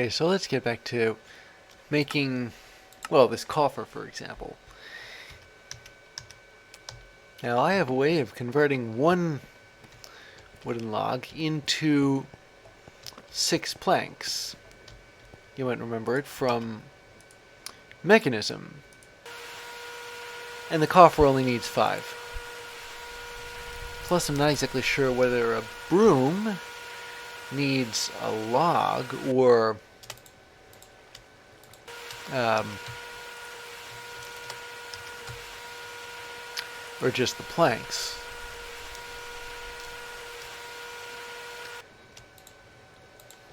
Okay, so let's get back to making, well, this coffer, for example. Now, I have a way of converting one wooden log into 6 planks. You might remember it from Mechanism. And the coffer only needs 5. Plus, I'm not exactly sure whether a broom needs a log or just the planks.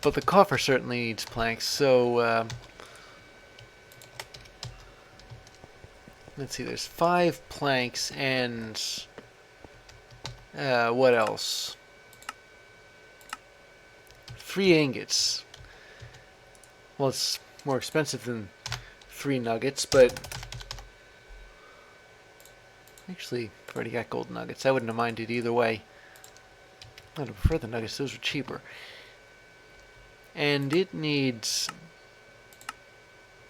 But the coffer certainly needs planks, so let's see, there's 5 planks and what else? 3 ingots. Well, it's more expensive than 3 nuggets, but actually, I've already got gold nuggets. I wouldn't have minded either way. I would prefer the nuggets, those are cheaper. And it needs...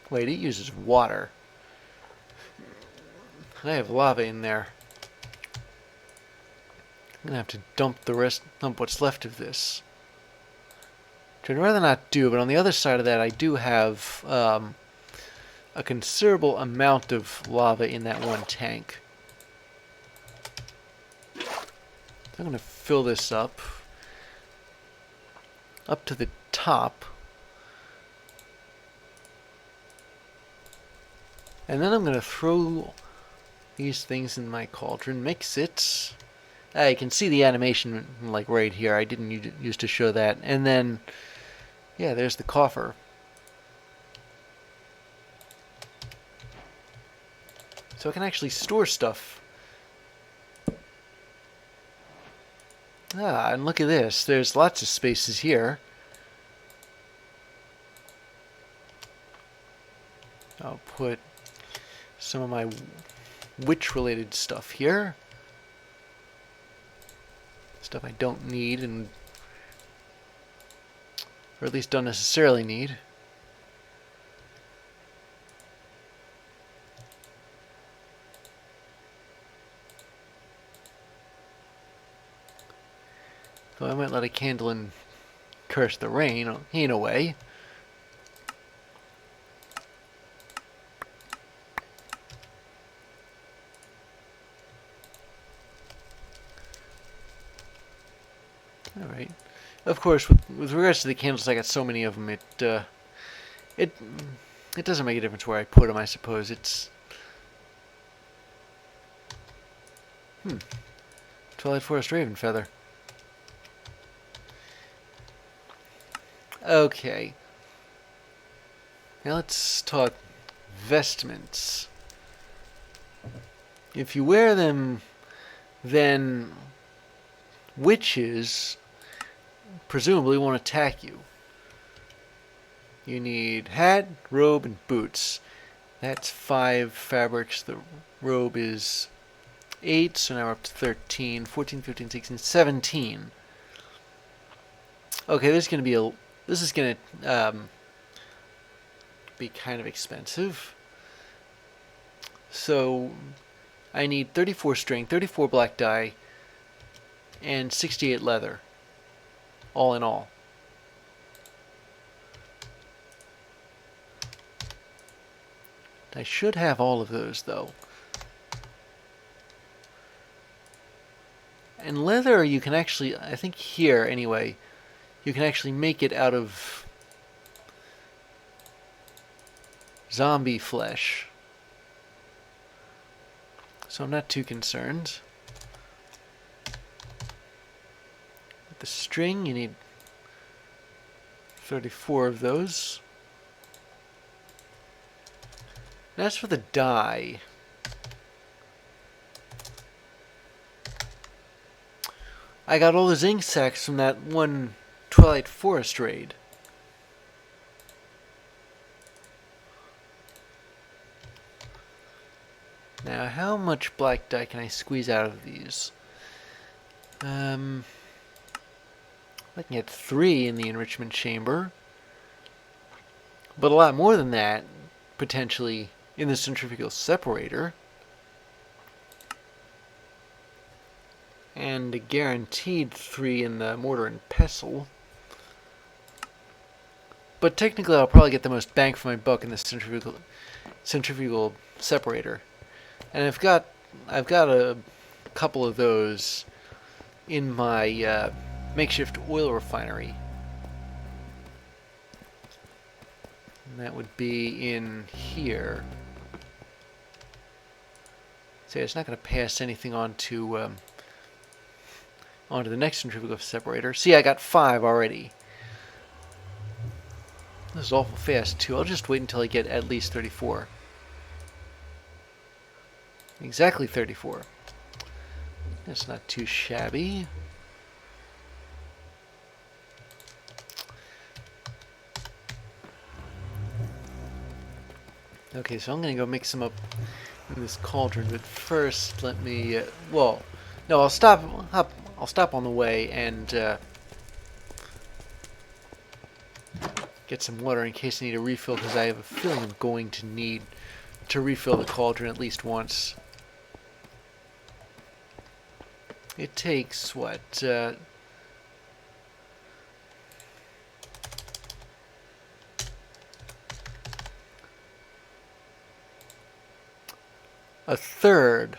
Wait, it uses water. I have lava in there. I'm gonna have to dump what's left of this. Which I'd rather not do, but on the other side of that, I do have a considerable amount of lava in that one tank. I'm gonna fill this up to the top. And then I'm gonna throw these things in my cauldron, mix it. You can see the animation like right here. I didn't used to show that. And then, yeah, there's the coffer. So I can actually store stuff. And look at this. There's lots of spaces here. I'll put some of my witch-related stuff here. Stuff I don't need, or at least don't necessarily need. Though I might let a candle and curse the rain, in a way. Alright. Of course, with regards to the candles, I got so many of them, it doesn't make a difference where I put them, I suppose. It's... Twilight Forest Raven Feather. Okay. Now let's talk vestments. If you wear them, then witches presumably won't attack you. You need hat, robe, and boots. That's 5 fabrics. The robe is 8, so now we're up to 13, 14, 15, 16, 17. Okay, this is going to be kind of expensive. So I need 34 string, 34 black dye, and 68 leather, all in all. I should have all of those, though. And leather, you can actually, I think here anyway, you can actually make it out of zombie flesh. So I'm not too concerned. With the string, you need 34 of those. And as for the dye, I got all the zinc sacks from that one Twilight Forest raid. Now, how much black dye can I squeeze out of these? I can get 3 in the enrichment chamber. but a lot more than that, potentially, in the centrifugal separator. And a guaranteed 3 in the mortar and pestle. But technically I'll probably get the most bang for my buck in the centrifugal separator. And I've got a couple of those in my makeshift oil refinery. And that would be in here. So it's not going to pass anything on to onto the next centrifugal separator. See, I got 5 already. This is awful fast, too. I'll just wait until I get at least 34. Exactly 34. That's not too shabby. Okay, so I'm going to go mix them up in this cauldron, but first let me... well, no, I'll stop on the way and get some water in case I need a refill, because I have a feeling I'm going to need to refill the cauldron at least once. It takes, what, a third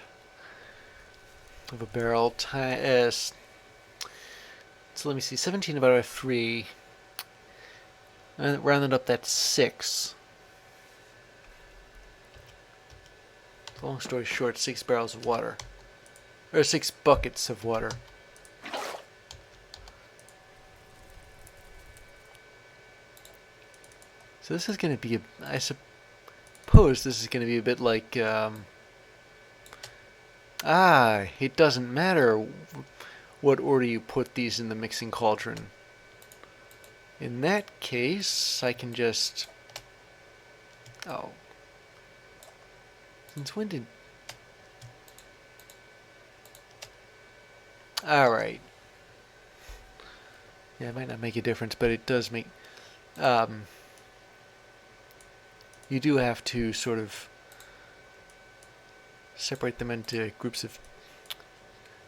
of a barrel times, so let me see, 17 about 3, and rounded up, that's 6. Long story short, 6 barrels of water. Or 6 buckets of water. So this is going to be, I suppose this is going to be a bit like, it doesn't matter what order you put these in the mixing cauldron. In that case, I can just, since when did... Alright. Yeah, it might not make a difference, but it does make... you do have to sort of separate them into groups of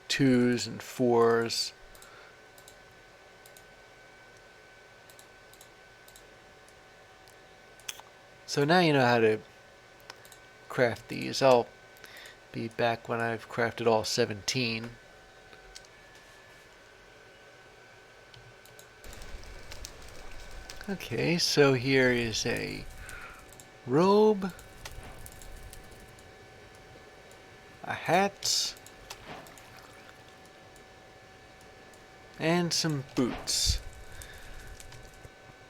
2s and 4s. So now you know how to craft these. I'll be back when I've crafted all 17. Okay, so here is a robe, a hat, and some boots.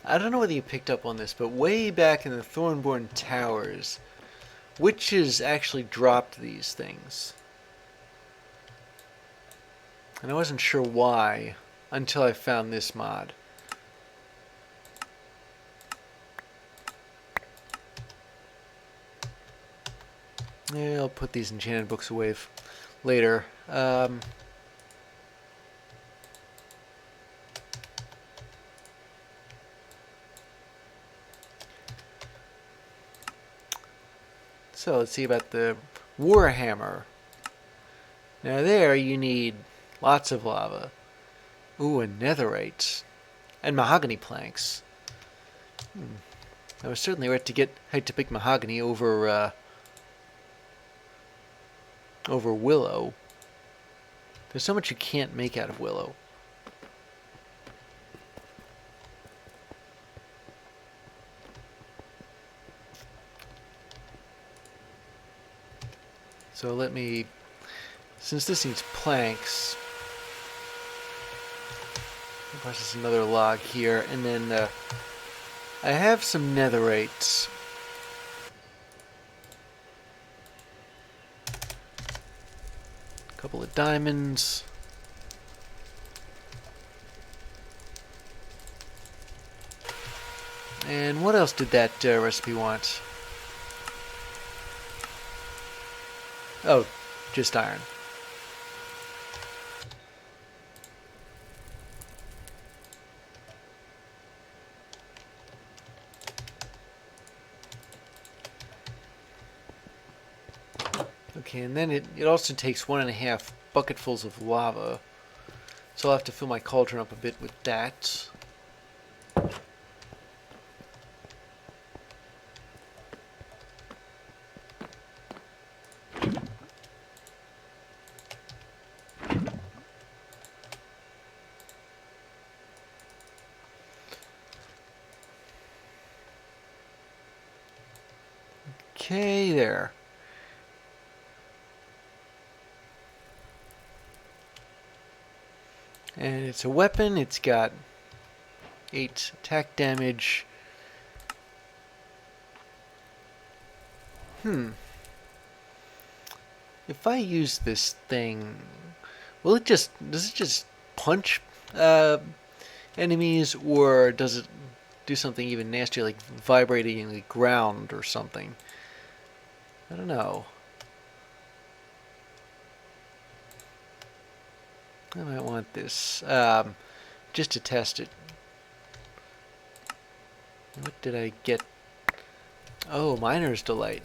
I don't know whether you picked up on this, but way back in the Thornborn Towers, witches actually dropped these things. And I wasn't sure why until I found this mod. Yeah, I'll put these enchanted books away later. So let's see about the Warhammer. Now there you need lots of lava. Ooh, and netherite. And mahogany planks. I was certainly right to pick mahogany over over willow. There's so much you can't make out of willow. So let me, since this needs planks, I'll process another log here, and then I have some netherites. A couple of diamonds. And what else did that recipe want? Oh, just iron. Okay, and then it also takes 1.5 bucketfuls of lava. So I'll have to fill my cauldron up a bit with that. Okay, there. And it's a weapon. It's got 8 attack damage. If I use this thing, does it just punch enemies, or does it do something even nastier, like vibrating the ground or something? I don't know. I might want this just to test it. What did I get? Oh, Miner's Delight.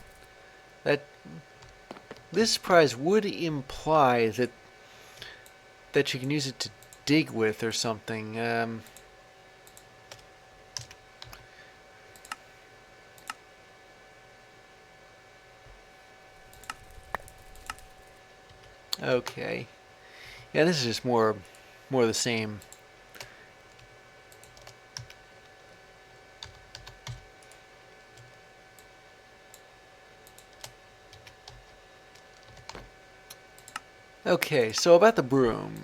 This prize would imply that you can use it to dig with or something. Okay. Yeah, this is just more of the same. Okay, so about the broom.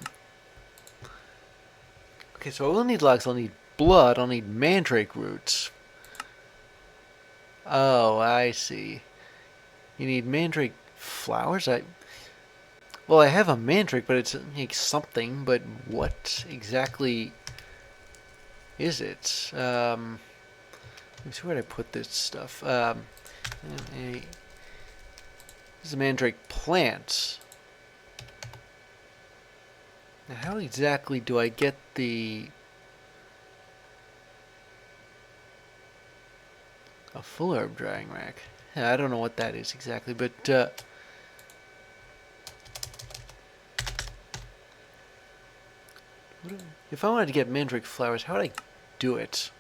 Okay, so I will need logs, I'll need blood, I'll need mandrake roots. Oh, I see. You need mandrake flowers? Well, I have a mandrake, but it's like something, but what exactly is it? Let me see where I put this stuff. This is a mandrake plant. Now, how exactly do I get a full herb drying rack? Yeah, I don't know what that is exactly, but if I wanted to get mandrake flowers, how would I do it?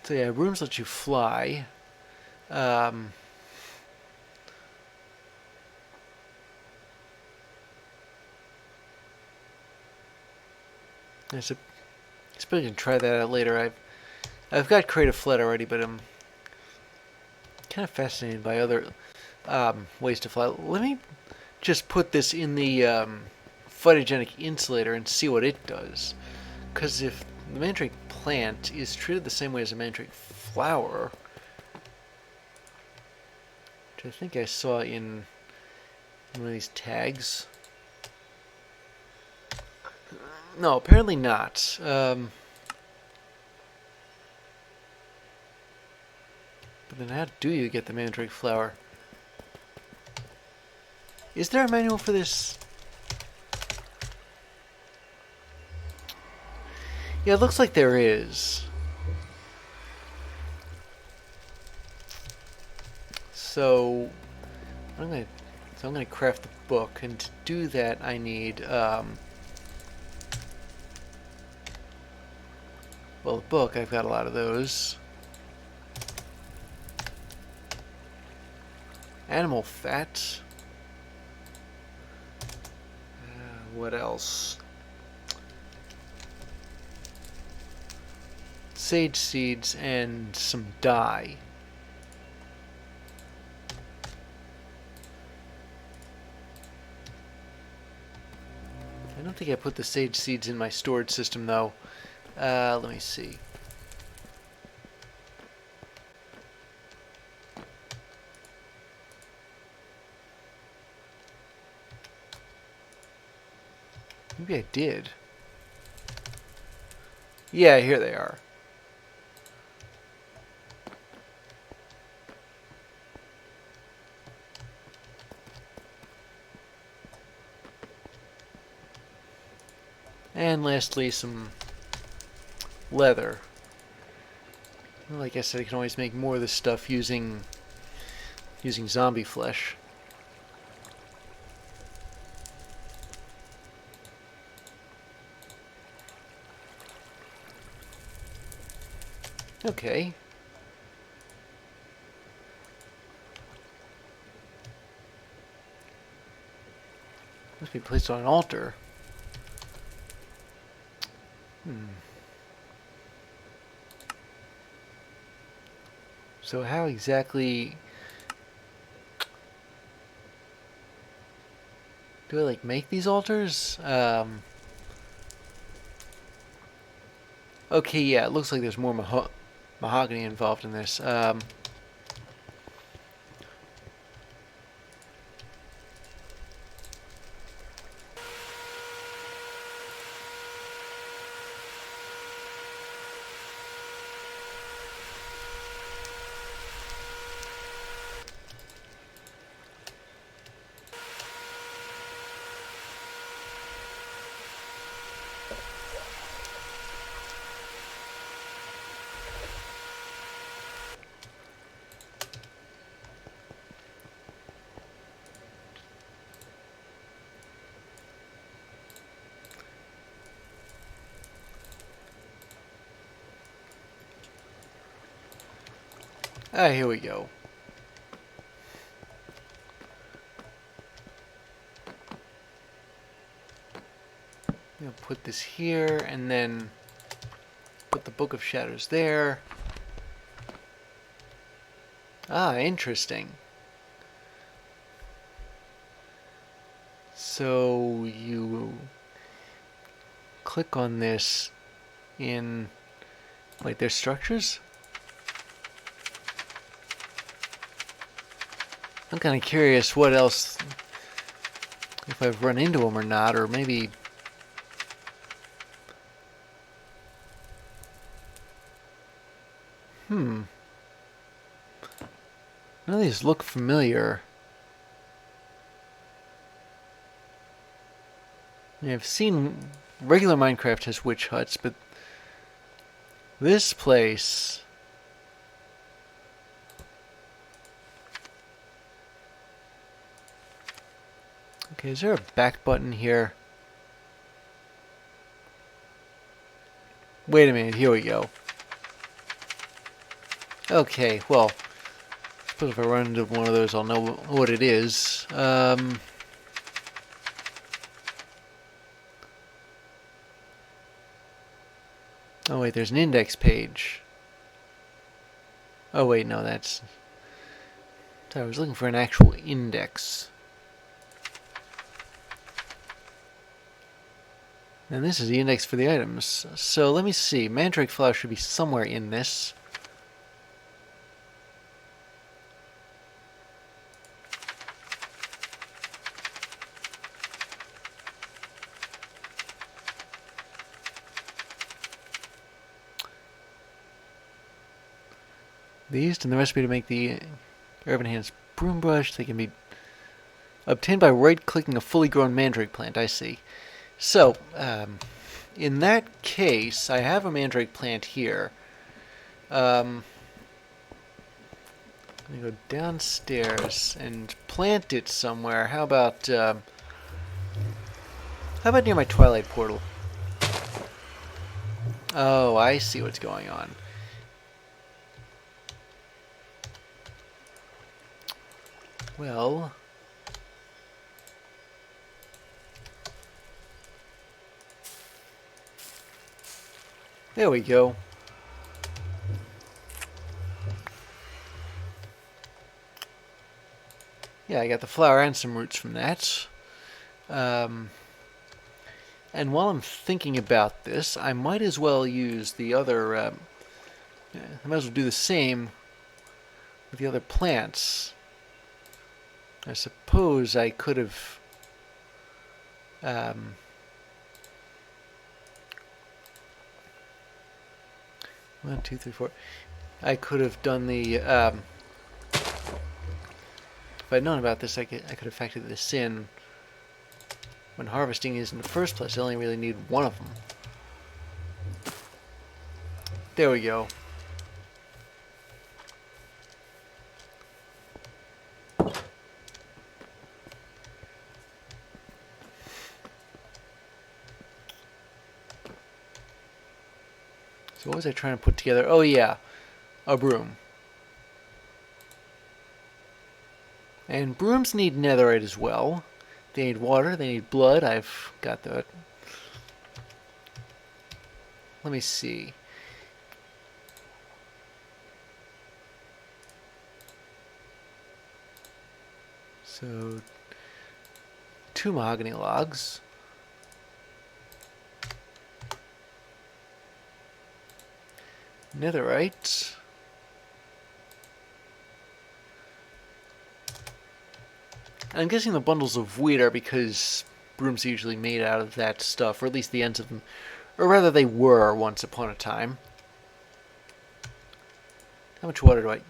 So yeah, rooms let you fly. Um, I suppose I can try that out later. I've got Creative Flood already, but I'm kind of fascinated by other ways to fly. Let me just put this in the photogenic insulator and see what it does. Because if the mandrake plant is treated the same way as a mandrake flower, which I think I saw in one of these tags. No, apparently not. But then how do you get the mandrake flower? Is there a manual for this? Yeah, it looks like there is. So I'm gonna craft the book, and to do that I need well, the book, I've got a lot of those. Animal fat. What else? Sage seeds and some dye. I don't think I put the sage seeds in my storage system though. Let me see. Maybe I did. Yeah, here they are. And lastly, some leather. Well, like I said, I can always make more of this stuff using zombie flesh. Okay. Must be placed on an altar. So how exactly do I like make these altars? Okay, yeah, it looks like there's more mahogany involved in this. Here we go. I'm gonna put this here, and then put the Book of Shadows there. Ah, interesting. So you click on this in, like, their structures? I'm kind of curious what else, if I've run into them or not, or maybe... None of these look familiar. I mean, I've seen regular Minecraft has witch huts, but this place... Okay, is there a back button here? Wait a minute, here we go. Okay, well, I suppose if I run into one of those, I'll know what it is. Oh wait, there's an index page. Oh wait, no, that's... Sorry, I was looking for an actual index. And this is the index for the items. So let me see. Mandrake flower should be somewhere in this. These and the recipe to make the Urban Hands broom brush. They can be obtained by right-clicking a fully grown mandrake plant. I see. So, in that case, I have a mandrake plant here. I'm going to go downstairs and plant it somewhere. How about near my Twilight portal? Oh, I see what's going on. Well... There we go. Yeah, I got the flower and some roots from that. And while I'm thinking about this, I might as well use the other... I might as well do the same with the other plants. I suppose I could have... 1, 2, 3, 4. I could have done the... if I'd known about this, I could have factored this in when harvesting these in the first place. I only really need one of them. There we go. So what was I trying to put together? Oh yeah, a broom. And brooms need netherite as well. They need water, they need blood. I've got that. Let me see. So, 2 mahogany logs. Netherite. I'm guessing the bundles of wheat are because brooms are usually made out of that stuff, or at least the ends of them. Or rather, they were once upon a time. How much water do I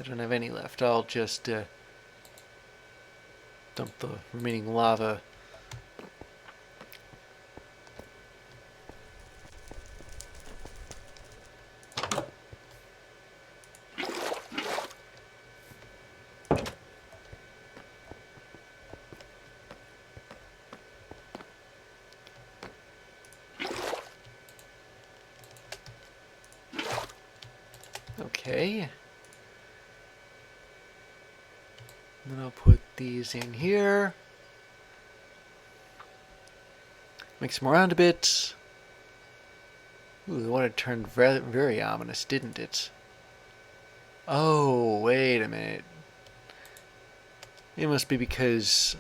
don't have any left. I'll just dump the remaining lava. Okay. Then I'll put these in here. Mix them around a bit. Ooh, the water turned very, very ominous, didn't it? Oh, wait a minute. It must be because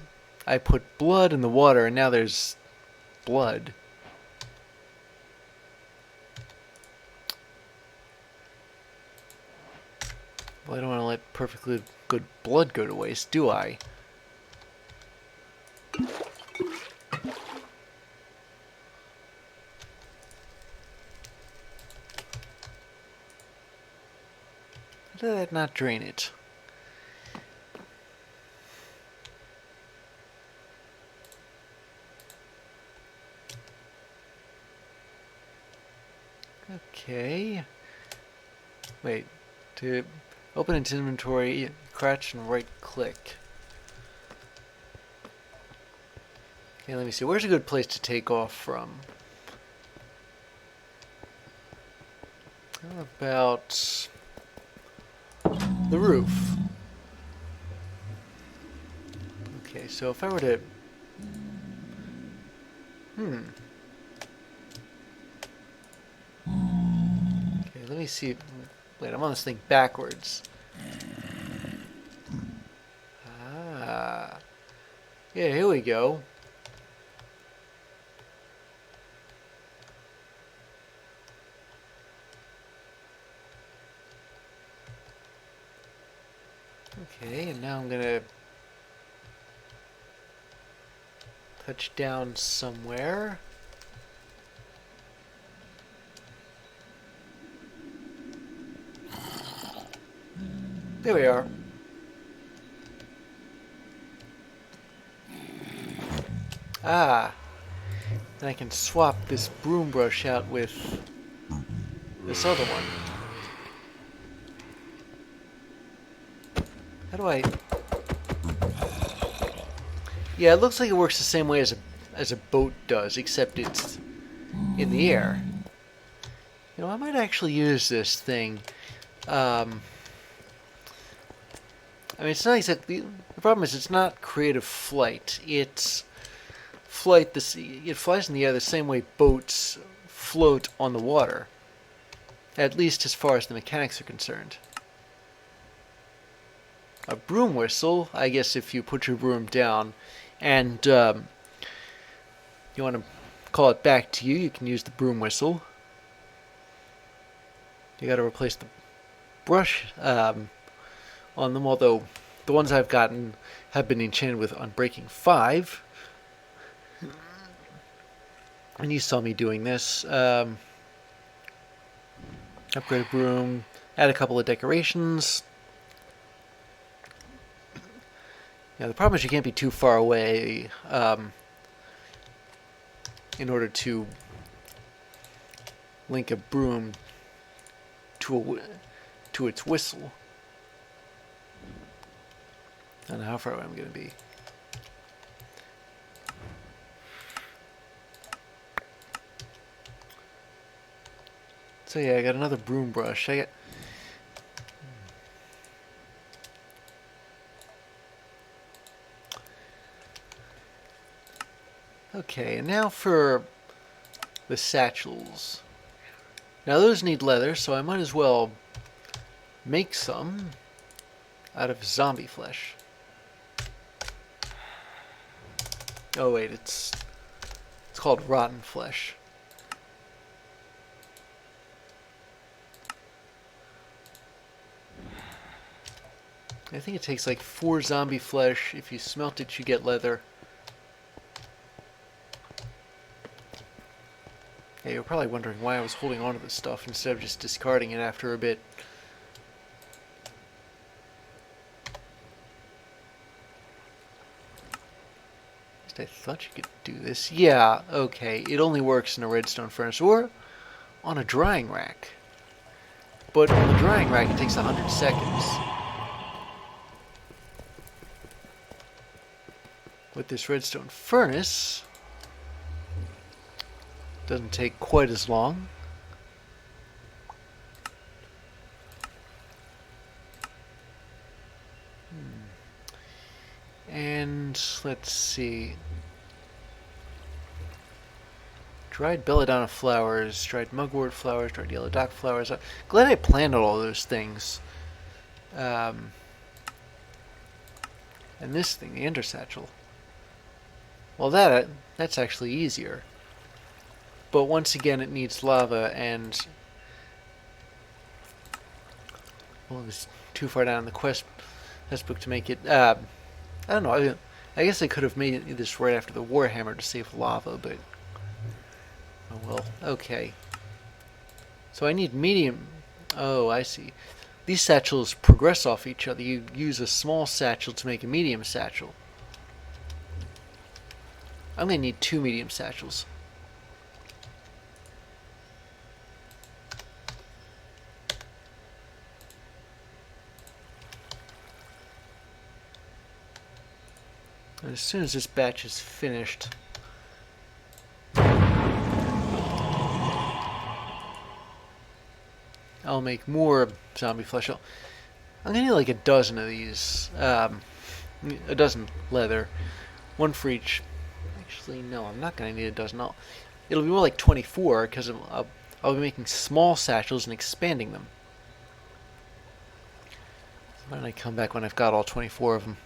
I put blood in the water and now there's blood. Well, I don't want to let perfectly good blood go to waste, do I? How did that not drain it? Okay. Wait. To open its inventory, crouch and right click. Okay, let me see. Where's a good place to take off from? How about the roof? Okay, so if I were to... Okay, let me see. Wait, I'm on this thing backwards. Ah. Yeah, here we go. Okay, and now I'm gonna touch down somewhere. There we are. Ah, and I can swap this broom brush out with this other one. How do I... Yeah, it looks like it works the same way as a boat does, except it's in the air. You know, I might actually use this thing. I mean, it's not exactly... The problem is it's not creative flight. It's flight... It flies in the air the same way boats float on the water. At least as far as the mechanics are concerned. A broom whistle, I guess if you put your broom down and you want to call it back to you, you can use the broom whistle. You got to replace the brush on them, although the ones I've gotten have been enchanted with Unbreaking 5. And you saw me doing this. Upgrade a broom, add a couple of decorations. Yeah, the problem is you can't be too far away in order to link a broom to its whistle. I don't know how far away I'm going to be. So yeah, I got another broom brush. Okay, and now for the satchels. Now those need leather, so I might as well make some out of zombie flesh. Oh wait, it's called rotten flesh. I think it takes like 4 zombie flesh. If you smelt it, you get leather. Yeah, you're probably wondering why I was holding on to this stuff instead of just discarding it after a bit. At least I thought you could do this. Yeah, okay. It only works in a redstone furnace or on a drying rack. But on the drying rack, it takes 100 seconds. With this redstone furnace, doesn't take quite as long. And let's see. Dried belladonna flowers, dried mugwort flowers, dried yellow dock flowers. I'm glad I planned all those things. And this thing, the ender satchel. Well, that's actually easier. But once again, it needs lava, and well, it was too far down in the quest book to make it. I don't know. I guess I could have made this right after the Warhammer to save lava, but oh well. Okay. So I need medium. Oh, I see. These satchels progress off each other. You use a small satchel to make a medium satchel. I'm going to need 2 medium satchels. And as soon as this batch is finished, I'll make more zombie flesh. I'm going to need like a dozen of these. A dozen leather. 1 for each. Actually, no, I'm not going to need a dozen. It'll be more like 24 because I'll be making small satchels and expanding them. Why don't I come back when I've got all 24 of them?